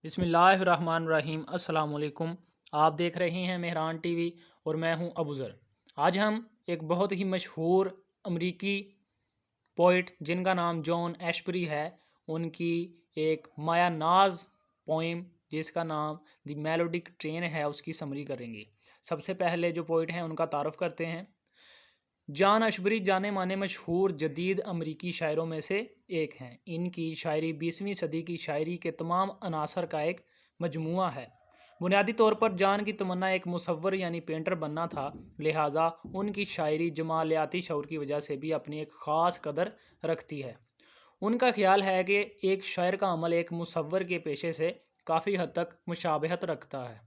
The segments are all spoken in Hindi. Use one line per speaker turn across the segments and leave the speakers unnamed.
बिस्मिल्लाहिर्रहमानिर्रहीम अस्सलाम वालेकुम। आप देख रहे हैं मेहरान टीवी और मैं हूं अबूज़र। आज हम एक बहुत ही मशहूर अमरीकी पोइट जिनका नाम जॉन एशबरी है, उनकी एक माया नाज पोइम जिसका नाम द मेलोडिक ट्रेन है, उसकी समरी करेंगे। सबसे पहले जो पोइट हैं उनका तारुफ करते हैं। जॉन एशबरी जाने माने मशहूर जदीद अमरीकी शायरों में से एक हैं। इनकी शायरी 20वीं सदी की शायरी के तमाम अनासर का एक मजमुआ है। बुनियादी तौर पर जॉन की तमन्ना एक मुसव्वर यानी पेंटर बनना था, लिहाजा उनकी शायरी जमालियाती शऊर की वजह से भी अपनी एक ख़ास कदर रखती है। उनका ख्याल है कि एक शायर का अमल एक मुसव्वर के पेशे से काफ़ी हद तक मुशाबहत रखता है।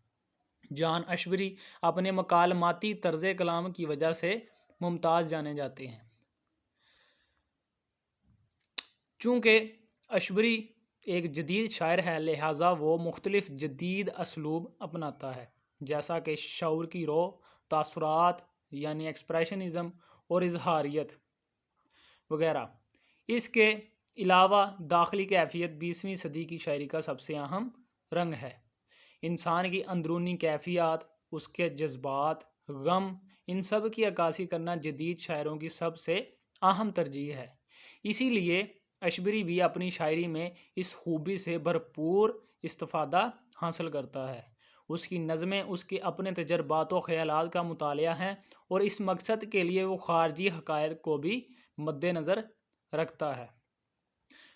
जॉन एशबरी अपने मकालमाती तर्ज कलाम की वजह से मुमताज़ जाने जाते हैं। चूँकि एशबरी एक जदीद शायर है, लिहाजा वो मुख्तलिफ जदीद असलूब अपनाता है, जैसा कि शऊर की रो, तासुरात यानी एक्सप्रेशनिज़म और इजहारियत वगैरह। इसके अलावा दाखिली कैफियत 20वीं सदी की शायरी का सबसे अहम रंग है। इंसान की अंदरूनी कैफियत, उसके जज्बात, गम, इन सब की अक्कासी करना जदीद शायरों की सबसे अहम तरजीह है। इसीलिए एशबरी भी अपनी शायरी में इस खूबी से भरपूर इस्तिफादा हासिल करता है। उसकी नज़में उसके अपने तजर्बात व ख़यालात का मुतालिया हैं और इस मकसद के लिए वो ख़ारजी हक़ाइक़ को भी मद्देनज़र रखता है।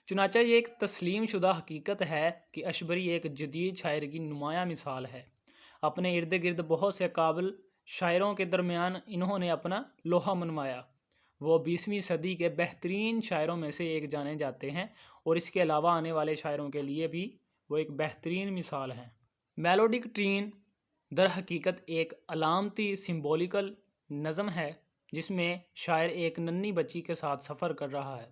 चुनांचे ये एक तस्लीम शुदा हकीकत है कि एशबरी एक जदीद शायर की नुमाया मिसाल है। अपने इर्द गिर्द बहुत से काबिल शायरों के दरमियान इन्होंने अपना लोहा मनवाया। वो 20वीं सदी के बेहतरीन शायरों में से एक जाने जाते हैं और इसके अलावा आने वाले शायरों के लिए भी वो एक बेहतरीन मिसाल हैं। मेलोडिक ट्रेन दर हकीकत एक अलामती सिम्बोलिकल नज़म है जिसमें शायर एक नन्ही बच्ची के साथ सफ़र कर रहा है।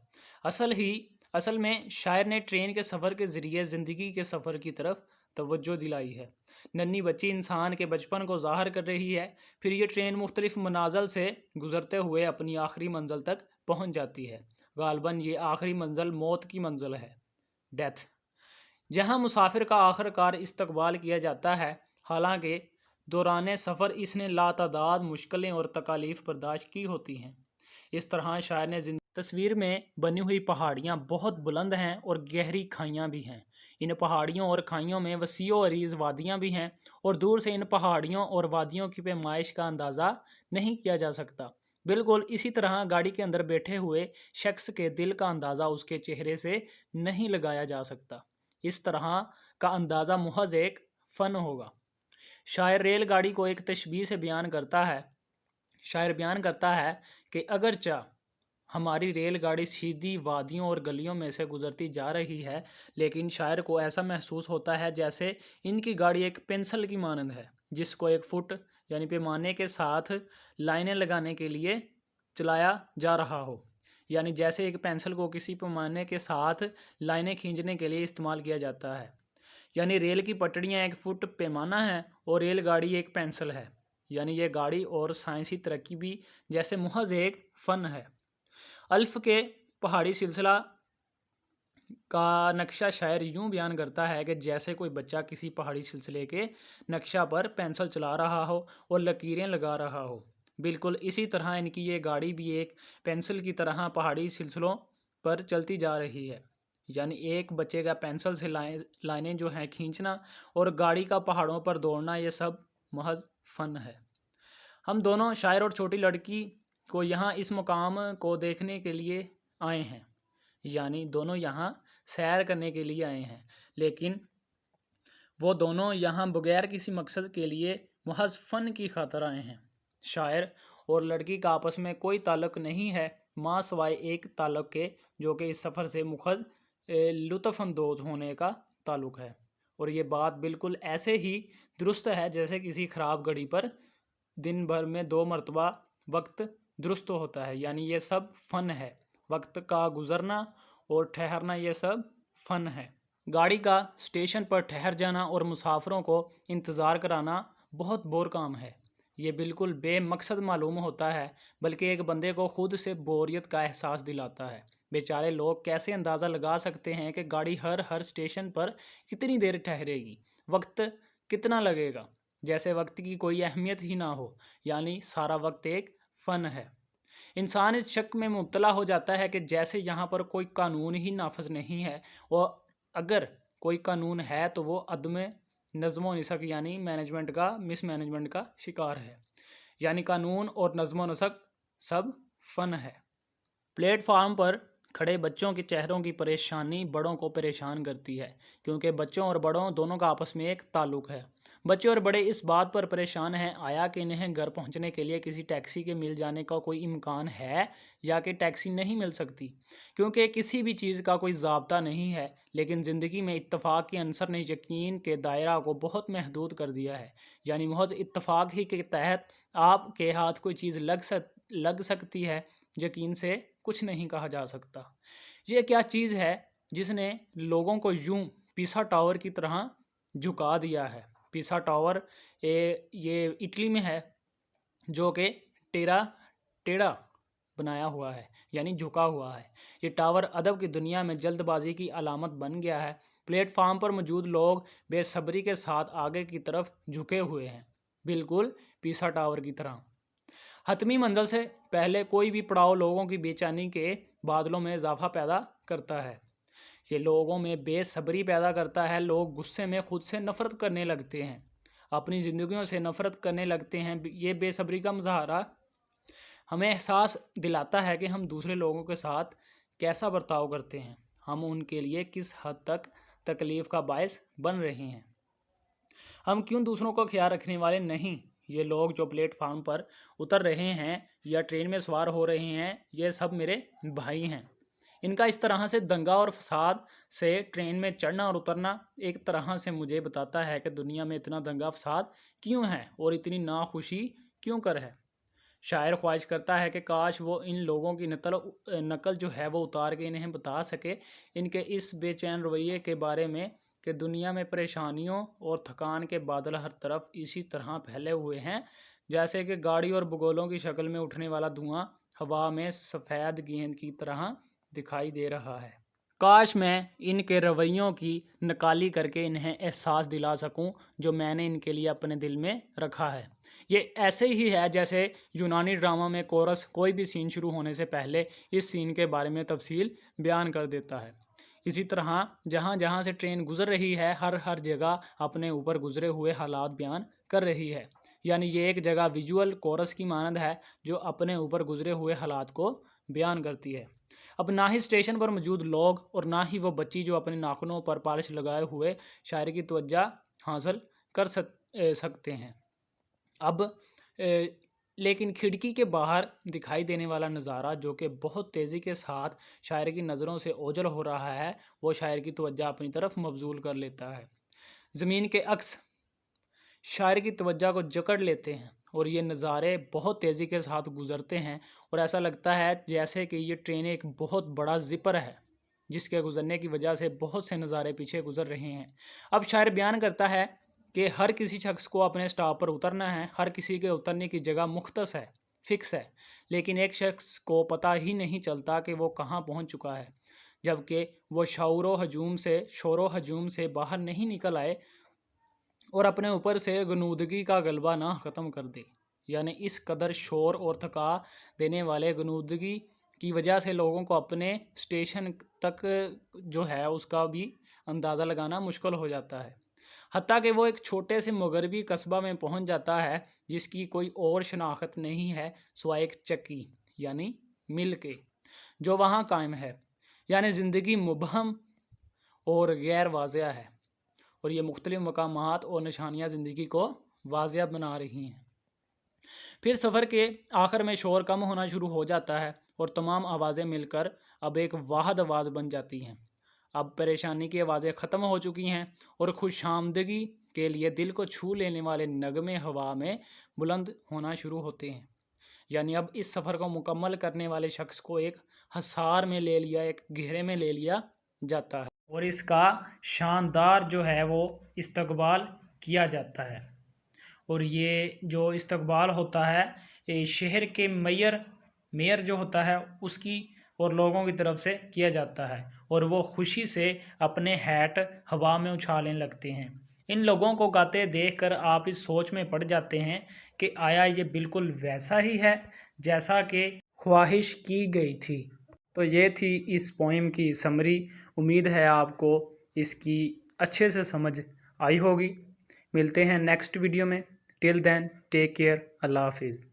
असल में शायर ने ट्रेन के सफ़र के ज़रिए ज़िंदगी के सफ़र की तरफ तवज्जो दिलाई है। नन्ही बच्ची इंसान के बचपन को ज़ाहिर कर रही है। फिर ये ट्रेन मुख्तलिफ मनाज़िल से गुज़रते हुए अपनी आखिरी मंजिल तक पहुँच जाती है। गालबन ये आखिरी मंजिल मौत की मंजिल है, डेथ, जहाँ मुसाफिर का आखिरकार इस्तकबाल किया जाता है। हालांकि दौरान सफ़र इसने लातादाद मुश्किलें और तकालीफ बर्दाश्त की होती हैं। इस तरह शायर ने तस्वीर में बनी हुई पहाड़ियाँ बहुत बुलंद हैं और गहरी खाइयाँ भी हैं। इन पहाड़ियों और खाइयों में वसी व अरीज़ वादियाँ भी हैं और दूर से इन पहाड़ियों और वादियों की पैमाइश का अंदाज़ा नहीं किया जा सकता। बिल्कुल इसी तरह गाड़ी के अंदर बैठे हुए शख्स के दिल का अंदाज़ा उसके चेहरे से नहीं लगाया जा सकता। इस तरह का अंदाज़ा महज एक फ़न होगा। शायर रेलगाड़ी को एक तशबीह से बयान करता है। शायर बयान करता है कि अगरचा हमारी रेलगाड़ी सीधी वादियों और गलियों में से गुजरती जा रही है, लेकिन शायर को ऐसा महसूस होता है जैसे इनकी गाड़ी एक पेंसिल की मानंद है, जिसको एक फुट यानी पैमाने के साथ लाइनें लगाने के लिए चलाया जा रहा हो। यानी जैसे एक पेंसिल को किसी पैमाने के साथ लाइनें खींचने के लिए इस्तेमाल किया जाता है। यानी रेल की पटड़ियाँ एक फुट पैमाना है और रेलगाड़ी एक पेंसिल है। यानी ये गाड़ी और साइंसी तरक्की भी जैसे महज एक फ़न है। अल्फ के पहाड़ी सिलसिला का नक्शा शायर यूं बयान करता है कि जैसे कोई बच्चा किसी पहाड़ी सिलसिले के नक्शा पर पेंसिल चला रहा हो और लकीरें लगा रहा हो। बिल्कुल इसी तरह इनकी ये गाड़ी भी एक पेंसिल की तरह पहाड़ी सिलसिलों पर चलती जा रही है। यानी एक बच्चे का पेंसिल से लाइनें जो हैं खींचना और गाड़ी का पहाड़ों पर दौड़ना, ये सब महज फ़न है। हम दोनों शायर और छोटी लड़की को यहाँ इस मुकाम को देखने के लिए आए हैं, यानी दोनों यहाँ सैर करने के लिए आए हैं, लेकिन वो दोनों यहाँ बगैर किसी मकसद के लिए महज फ़न की खातर आए हैं। शायर और लड़की का आपस में कोई ताल्लुक़ नहीं है, माँ सवाए एक ताल्लुक़ के, जो कि इस सफ़र से मुखज़ लुत्फ़अंदोज़ होने का ताल्लुक़ है। और ये बात बिल्कुल ऐसे ही दुरुस्त है जैसे किसी ख़राब घड़ी पर दिन भर में 2 मरतबा वक्त दुरुस्त होता है। यानी ये सब फ़न है। वक्त का गुज़रना और ठहरना, ये सब फ़न है। गाड़ी का स्टेशन पर ठहर जाना और मुसाफिरों को इंतज़ार कराना बहुत बोर काम है। ये बिल्कुल बेमकसद मालूम होता है, बल्कि एक बंदे को खुद से बोरियत का एहसास दिलाता है। बेचारे लोग कैसे अंदाज़ा लगा सकते हैं कि गाड़ी हर स्टेशन पर कितनी देर ठहरेगी, वक्त कितना लगेगा, जैसे वक्त की कोई अहमियत ही ना हो, यानी सारा वक्त एक फ़न है। इंसान इस शक में मुब्तला हो जाता है कि जैसे यहाँ पर कोई कानून ही नाफज नहीं है, और अगर कोई कानून है तो वो अदम नज़्म व नसक यानी मैनेजमेंट का मिसमैनेजमेंट का शिकार है। यानी कानून और नज़्म व नसक सब फ़न है। प्लेटफार्म पर खड़े बच्चों के चेहरों की परेशानी बड़ों को परेशान करती है, क्योंकि बच्चों और बड़ों दोनों का आपस में एक ताल्लुक़ है। बच्चे और बड़े इस बात पर परेशान हैं आया कि इन्हें घर पहुंचने के लिए किसी टैक्सी के मिल जाने का कोई इम्कान है या कि टैक्सी नहीं मिल सकती, क्योंकि किसी भी चीज़ का कोई ज़ाब्ता नहीं है। लेकिन ज़िंदगी में इत्तफ़ाक़ के अंसर ने यकीन के दायरा को बहुत महदूद कर दिया है। यानी महज इत्तफ़ाक़ ही के तहत आपके हाथ कोई चीज़ लग सकती है, यकीन से कुछ नहीं कहा जा सकता। ये क्या चीज़ है जिसने लोगों को यूं पीसा टावर की तरह झुका दिया है। पीसा टावर ये इटली में है, जो कि टेढ़ा बनाया हुआ है, यानी झुका हुआ है। ये टावर अदब की दुनिया में जल्दबाजी की अलामत बन गया है। प्लेटफार्म पर मौजूद लोग बेसब्री के साथ आगे की तरफ झुके हुए हैं, बिल्कुल पीसा टावर की तरह। हतमी मंजिल से पहले कोई भी पड़ाव लोगों की बेचैनी के बादलों में इजाफा पैदा करता है। ये लोगों में बेसब्री पैदा करता है। लोग गुस्से में खुद से नफ़रत करने लगते हैं, अपनी ज़िंदगियों से नफ़रत करने लगते हैं। ये बेसब्री का मुजाहरा हमें एहसास दिलाता है कि हम दूसरे लोगों के साथ कैसा बर्ताव करते हैं, हम उनके लिए किस हद तक तकलीफ़ का बायस बन रहे हैं, हम क्यों दूसरों का ख्याल रखने वाले नहीं। ये लोग जो प्लेटफार्म पर उतर रहे हैं या ट्रेन में सवार हो रहे हैं, ये सब मेरे भाई हैं। इनका इस तरह से दंगा और फसाद से ट्रेन में चढ़ना और उतरना एक तरह से मुझे बताता है कि दुनिया में इतना दंगा फसाद क्यों है और इतनी नाखुशी क्यों कर है। शायर ख्वाहिश करता है कि काश वो इन लोगों की नकल जो है वो उतार के इन्हें बता सके इनके इस बेचैन रवैये के बारे में कि दुनिया में परेशानियों और थकान के बादल हर तरफ इसी तरह फैले हुए हैं, जैसे कि गाड़ी और भगोलों की शक्ल में उठने वाला धुआं हवा में सफ़ेद गेंद की तरह दिखाई दे रहा है। काश मैं इनके रवैयों की नकाली करके इन्हें एहसास दिला सकूं जो मैंने इनके लिए अपने दिल में रखा है। ये ऐसे ही है जैसे यूनानी ड्रामा में कोरस कोई भी सीन शुरू होने से पहले इस सीन के बारे में तफसील बयान कर देता है। इसी तरह जहाँ जहाँ से ट्रेन गुजर रही है, हर जगह अपने ऊपर गुजरे हुए हालात बयान कर रही है। यानी ये एक जगह विजुअल कोरस की मानद है जो अपने ऊपर गुजरे हुए हालात को बयान करती है। अब ना ही स्टेशन पर मौजूद लोग और ना ही वो बच्ची जो अपने नाखूनों पर पॉलिश लगाए हुए शायर की तवज्जो हासिल कर सकते हैं। अब लेकिन खिड़की के बाहर दिखाई देने वाला नज़ारा जो कि बहुत तेज़ी के साथ शायर की नज़रों से ओझल हो रहा है, वो शायर की तवज्जो अपनी तरफ मबजूल कर लेता है। ज़मीन के अक्स शायर की तवज्जो को जकड़ लेते हैं और ये नज़ारे बहुत तेज़ी के साथ गुज़रते हैं और ऐसा लगता है जैसे कि ये ट्रेन एक बहुत बड़ा ज़िपर है जिसके गुज़रने की वजह से बहुत से नज़ारे पीछे गुज़र रहे हैं। अब शायर बयान करता है कि हर किसी शख्स को अपने स्टॉप पर उतरना है, हर किसी के उतरने की जगह मुख्तस है, फिक्स है, लेकिन एक शख्स को पता ही नहीं चलता कि वो कहाँ पहुँच चुका है, जबकि वो शोरो हजूम से बाहर नहीं निकल आए और अपने ऊपर से गनूदगी का गलबा ना ख़त्म कर दे। यानी इस कदर शोर और थका देने वाले गनूदगी की वजह से लोगों को अपने स्टेशन तक जो है उसका भी अंदाज़ा लगाना मुश्किल हो जाता है। हत्ता कि वो एक छोटे से मगरबी कस्बा में पहुंच जाता है जिसकी कोई और शनाख्त नहीं है सिवाय एक चक्की यानी मिल के जो वहाँ कायम है। यानी ज़िंदगी मुबहम और गैर वाज़िया है और ये मुख्तलिफ़ मकामात और निशानियाँ ज़िंदगी को वाज़िया बना रही हैं। फिर सफ़र के आखिर में शोर कम होना शुरू हो जाता है और तमाम आवाज़ें मिलकर अब एक वाहिद आवाज़ बन जाती हैं। अब परेशानी की आवाज़ें ख़त्म हो चुकी हैं और खुशामदगी के लिए दिल को छू लेने वाले नगमे हवा में बुलंद होना शुरू होते हैं। यानी अब इस सफ़र को मुकम्मल करने वाले शख्स को एक हसार में ले लिया, एक घेरे में ले लिया जाता है और इसका शानदार जो है वो इस्तकबाल किया जाता है। और ये जो इस्तकबाल होता है शहर के मेयर जो होता है उसकी और लोगों की तरफ से किया जाता है और वो खुशी से अपने हैट हवा में उछालने लगते हैं। इन लोगों को गाते देखकर आप इस सोच में पड़ जाते हैं कि आया ये बिल्कुल वैसा ही है जैसा कि ख्वाहिश की गई थी। तो ये थी इस पोइम की समरी। उम्मीद है आपको इसकी अच्छे से समझ आई होगी। मिलते हैं नेक्स्ट वीडियो में। Till then take care. अल्लाह हाफिज़।